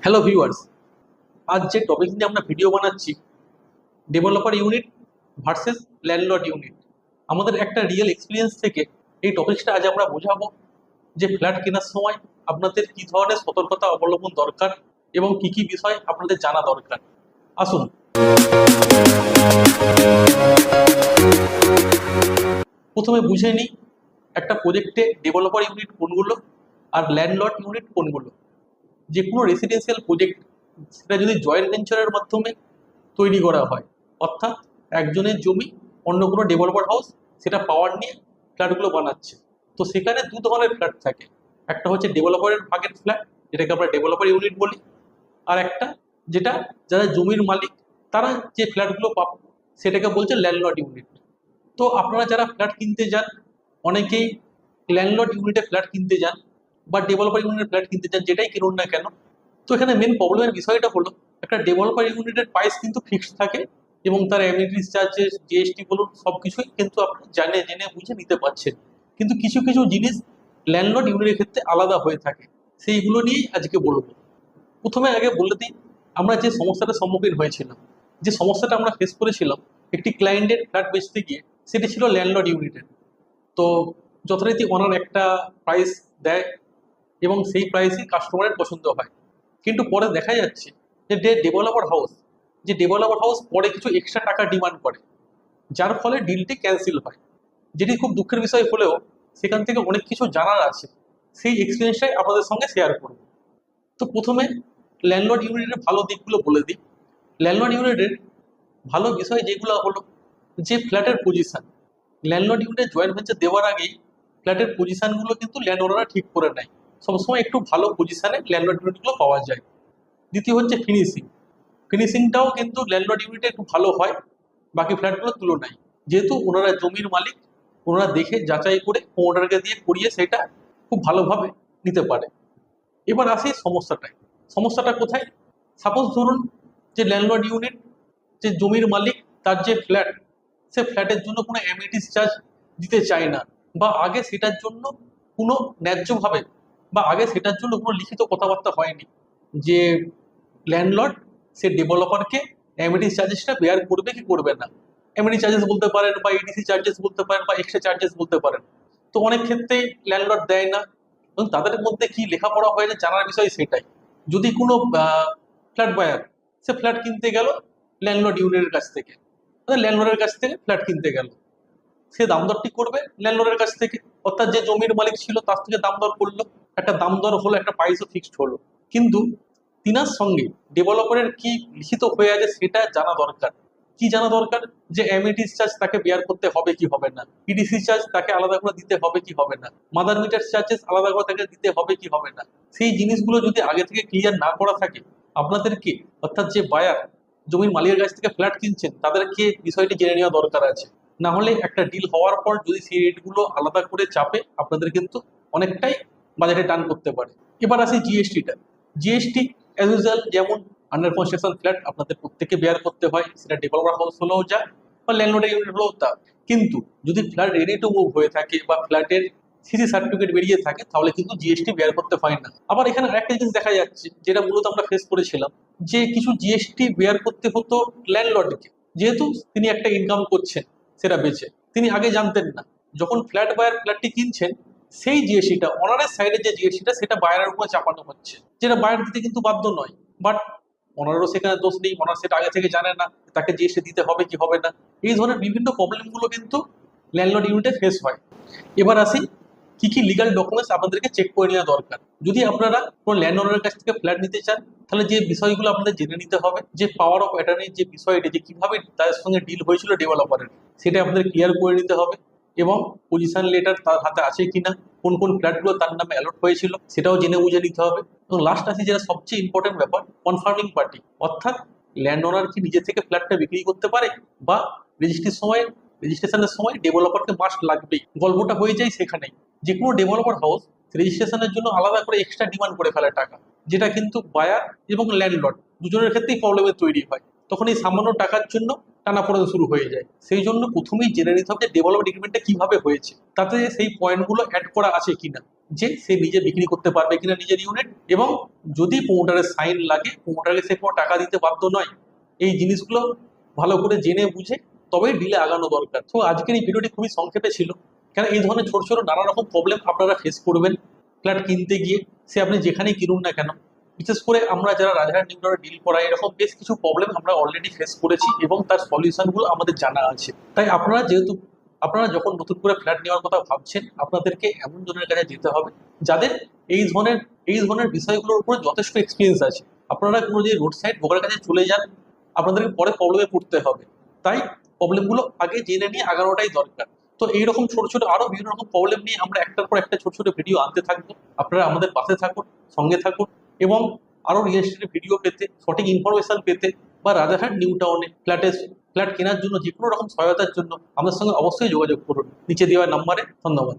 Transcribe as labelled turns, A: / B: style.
A: Hello viewers, আজ যে topic নিয়ে আমরা ভিডিও বানাচ্ছি, developer unit versus landlord unit. আমাদের একটা রিয়েল এক্সপিরিয়েন্স থেকে এই টপিকটা আজ আমরা বোঝাবো যে ফ্ল্যাট কেনার সময় আপনাদের কি ধরনের সতর্কতা অবলম্বন দরকার এবং কি কি বিষয় আপনাদের জানা দরকার। আসুন প্রথমে বুঝে নিই একটা প্রজেক্টে ডেভেলপার ইউনিট কোনগুলো আর ল্যান্ডলর্ড ইউনিট কোনগুলো। যে কোনো রেসিডেন্সিয়াল প্রজেক্ট সেটা যদি জয়েন্ট ভেঞ্চারের মাধ্যমে তৈরি করা হয়, অর্থাৎ একজনের জমি অন্য কোনো ডেভেলপার হাউস সেটা পাওয়ার নিয়ে ফ্ল্যাটগুলো বানাচ্ছে, তো সেখানে দু ধরনের ফ্ল্যাট থাকে। একটা হচ্ছে ডেভেলপারের ভাগের ফ্ল্যাট, যেটাকে আমরা ডেভেলপার ইউনিট বলি, আর একটা যেটা যারা জমির মালিক তারা যে ফ্ল্যাটগুলো পাবে সেটাকে বলছে ল্যান্ডলর্ড ইউনিট। তো আপনারা যারা ফ্ল্যাট কিনতে যান, অনেকেই ল্যান্ডলর্ড ইউনিটে ফ্ল্যাট কিনতে যান বা ডেভেলপার ইউনিটের ফ্ল্যাট কিনতে যান, যেটাই কিনুন না কেন। তো এখানে মেন প্রবলেমের বিষয়টা হলো একটা ডেভেলপার ইউনিটের প্রাইস কিন্তু ফিক্সড থাকে এবং তার অ্যামিনিটিস চার্জেস, জিএসটি বলুন, সবকিছুই কিন্তু আপনি জেনে বুঝে নিতে পারছেন। কিন্তু কিছু কিছু জিনিস ল্যান্ডলর্ড ইউনিটের ক্ষেত্রে আলাদা হয়ে থাকে, সেইগুলো নিয়েই আজকে বলবো। প্রথমে আগে বলে দিই, আমরা যে সমস্যাটার সম্মুখীন হয়েছিলাম, যে সমস্যাটা আমরা ফেস করেছিলাম একটি ক্লায়েন্টের ফ্ল্যাট বেচতে গিয়ে, সেটি ছিল ল্যান্ডলর্ড ইউনিটের। তো যথারীতি ওনার একটা প্রাইস দেয় এবং সেই প্রাইসই কাস্টমারের পছন্দ হয়। কিন্তু পরে দেখা যাচ্ছে যে ডেভেলপার হাউস পরে কিছু এক্সট্রা টাকা ডিমান্ড করে, যার ফলে ডিলটি ক্যান্সেল হয়। যেটি খুব দুঃখের বিষয় হলেও সেখান থেকে অনেক কিছু জানার আছে, সেই এক্সপিরিয়েন্সটাই আপনাদের সঙ্গে শেয়ার করব। তো প্রথমে ল্যান্ডলর্ড ইউনিটের ভালো দিকগুলো বলে দিই। ল্যান্ডলর্ড ইউনিটের ভালো বিষয় যেগুলো হলো যে ফ্ল্যাটের পজিশন, ল্যান্ডলর্ড ইউনিটের জয়েন্ট ভেঞ্চার দেওয়ার আগেই ফ্ল্যাটের পজিশনগুলো কিন্তু ল্যান্ড ওনাররা ঠিক করে নেয়। সবসময় একটু ভালো পজিশনে ল্যান্ডলর্ড ইউনিটগুলো পাওয়া যায়। দ্বিতীয় হচ্ছে ফিনিশিংটাও কিন্তু ল্যান্ডলর্ড ইউনিটে একটু ভালো হয় বাকি ফ্ল্যাটগুলোর তুলনায়, যেহেতু ওনারা জমির মালিক, ওনারা দেখে যাচাই করে ওনারকে দিয়ে করিয়ে সেটা খুব ভালোভাবে নিতে পারে। এবার আসি সমস্যাটা কোথায়। সাপোজ ধরুন যে ল্যান্ডলর্ড ইউনিট, যে জমির মালিক, তার যে ফ্ল্যাট, সে ফ্ল্যাটের জন্য কোনো অ্যামিনিটিস চার্জ দিতে চায় না, বা আগে সেটার জন্য কোনো ন্যায্যভাবে বা আগে সেটার জন্য কোনো লিখিত কথাবার্তা হয়নি যে ল্যান্ডলর্ড সে ডেভেলপারকে অ্যামিনিটিস চার্জেসটা বেয়ার করবে কি করবে না। অ্যামিনিটি চার্জেস বলতে পারেন বা ইডিসি চার্জেস বলতে পারেন বা এক্সট্রা চার্জেস বলতে পারেন। তো অনেক ক্ষেত্রেই ল্যান্ডলর্ড দেয় না এবং তাদের মধ্যে কি লেখাপড়া হয়েছে জানার বিষয় সেটাই। যদি কোনো ফ্ল্যাট বায়ার সে ফ্ল্যাট কিনতে গেল ল্যান্ডলর্ড ইউনিটের কাছ থেকে, ল্যান্ডলর্ডের কাছ থেকে ফ্ল্যাট কিনতে গেল, সে দাম দর ঠিক করবে ল্যান্ডলর্ডের কাছ থেকে, অর্থাৎ যে জমির মালিক ছিল তার থেকে দাম দর করলো, একটা দাম দর হলো, একটা প্রাইসও ফিক্সড হলো। কিন্তু তিনার সঙ্গে ডেভেলপারের কি লিখিত হয়ে আছে সেটা জানা দরকার। কি জানা দরকার? যে অ্যামিনিটিস চার্জ তাকে বেয়ার করতে হবে কি হবে না, ইডিসি চার্জ তাকে আলাদা করে দিতে হবে কি হবে না, মাদার মিটার চার্জেস আলাদা করে তাকে দিতে হবে কি হবে না। সেই জিনিসগুলো যদি আগে থেকে ক্লিয়ার না করা থাকে, আপনাদেরকে অর্থাৎ যে বায়ার জমির মালিকের কাছ থেকে ফ্ল্যাট কিনছেন তাদেরকে বিষয়টি জেনে নেওয়া দরকার আছে। না হলে একটা ডিল হওয়ার পর যদি সেই রেটগুলো আলাদা করে চাপে, আপনাদের কিন্তু অনেকটাই বাজেটে টান করতে পারে। এবার আসি জিএসটি অ্যাজ ইউজুয়াল, যেমন আন্ডার কনস্ট্রাকশন ফ্ল্যাট আপনাদের প্রত্যেকে বেয়ার করতে হয়, সেটা ডেভেলপার হাউস হলেও যা বা ল্যান্ডলর্ড ইউনিট হলেও তা। কিন্তু যদি ফ্ল্যাট রেডি টু মুভ হয়ে থাকে বা ফ্ল্যাটের সিসি সার্টিফিকেট বেরিয়ে থাকে, তাহলে কিন্তু জিএসটি বেয়ার করতে হয় না। আবার এখানে আরেকটা জিনিস দেখা যাচ্ছে যেটা মূলত আমরা ফেস করেছিলাম, যে কিছু জিএসটি বেয়ার করতে হতো ল্যান্ডলর্ডকে, যেহেতু তিনি একটা ইনকাম করছেন সেটা বেচে, তিনি আগে জানতেন না। যখন ফ্ল্যাট বায়ার ফ্ল্যাটটি কিনছেন, সেই জিএসটিটা অনারের সাইডে যে জিএসটিটা সেটা বায়ারের উপর চাপানো হচ্ছে, যেটা বায়ার দিতে কিন্তু বাধ্য নয়। বাট ওনারও সেখানে দোষ নেই, ওনার সেটা আগে থেকে জানে না তাকে জিএসটি দিতে হবে কি হবে না। এই ধরনের বিভিন্ন প্রবলেমগুলো কিন্তু ল্যান্ডলর্ড ইউনিটে ফেস হয়। এবার আসি কি কি লিগাল ডকুমেন্টস আপনাদেরকে চেক করে নেওয়া দরকার। যদি আপনারা কোনো ল্যান্ড ওনারের কাছ থেকে ফ্ল্যাট নিতে চান, তাহলে যে বিষয়গুলো আপনাদের জেনে নিতে হবে, যে পাওয়ার অফ অ্যাটর্নির যে বিষয়টি, যে কিভাবে তাদের সঙ্গে ডিল হয়েছিল ডেভেলপারের, সেটা আপনাদের ক্লিয়ার করে নিতে হবে। এবং পজিশন লেটার তার হাতে আছে কিনা, কোন কোন ফ্ল্যাটগুলো তার নামে অ্যালট হয়েছিল সেটাও জেনে বুঝে নিতে হবে। এবং লাস্ট আছে যেটা সবচেয়ে ইম্পর্টেন্ট ব্যাপার, কনফার্মিং পার্টি, অর্থাৎ ল্যান্ড ওনার কি নিজে থেকে ফ্ল্যাটটা বিক্রি করতে পারে, বা রেজিস্ট্রেশনের সময় ডেভেলপারকে মাস্ট লাগবেই। গল্পটা হয়ে যায় সেখানেই, যে কোনো ডেভেলপার হাউস রেজিস্ট্রেশনের জন্য আলাদা করে এক্সট্রা ডিমান্ড করে ফেলে টাকা, যেটা কিন্তু বায়ার এবং ল্যান্ডলর্ড দুজনের ক্ষেত্রেই প্রবলেমের তৈরি হয়। তখন এই সামান্য টাকার জন্য টানাপোড়েন শুরু হয়ে যায়। সেই জন্য প্রথমেই জেনে নিতে হবে যে ডেভেলপমেন্ট এগ্রিমেন্টটা কিভাবে হয়েছে, তাতে সেই পয়েন্টগুলো অ্যাড করা আছে কিনা। যে সে নিজে বিক্রি করতে পারবে কিনা নিজের ইউনিট, এবং যদি প্রোমোটারের সাইন লাগে প্রোমোটারকে সে কোনো টাকা দিতে বাধ্য নয়। এই জিনিসগুলো ভালো করে জেনে বুঝে তবেই ডিলে আগানো দরকার। তো আজকের এই ভিডিওটি খুবই সংক্ষেপে ছিল, কেন এই ধরনের ছোট ছোট নানা রকম প্রবলেম আপনারা ফেস করবেন ফ্ল্যাট কিনতে গিয়ে, সে আপনি যেখানেই কিনুন না কেন। বিশেষ করে আমরা যারা রাজারহাট নিউ টাউনে ডিল করাই, এরকম বেশ কিছু প্রবলেম আমরা অলরেডি ফেস করেছি এবং তার সলিউশনগুলো আমাদের জানা আছে। তাই আপনারা যখন নতুন করে ফ্ল্যাট নেওয়ার কথা ভাবছেন, আপনাদেরকে এমন জনের কাছে যেতে হবে যাদের এই ধরনের বিষয়গুলোর উপর যথেষ্ট এক্সপিরিয়েন্স আছে। আপনারা কোনো যে রোড সাইড ব্রোকারের কাছে চলে যান, আপনাদেরকে পরে প্রবলেমে পড়তে হবে। তাই প্রবলেমগুলো আগে জেনে নিয়ে আগানোটাই দরকার। তো এইরকম ছোট ছোট আরো বিভিন্ন রকম প্রবলেম নিয়ে আমরা একটার পর একটা ছোট ছোট ভিডিও আনতে থাকবো। আপনারা আমাদের পাশে থাকুন, সঙ্গে থাকুন, এবং আরো রিয়েল এস্টেটের ভিডিও পেতে, সঠিক ইনফরমেশন পেতে, বা রাজারহাট নিউ টাউনে ফ্ল্যাট কেনার জন্য যে কোনো রকম সহায়তার জন্য আমাদের সঙ্গে অবশ্যই যোগাযোগ করুন নিচে দেওয়া নাম্বারে। ধন্যবাদ।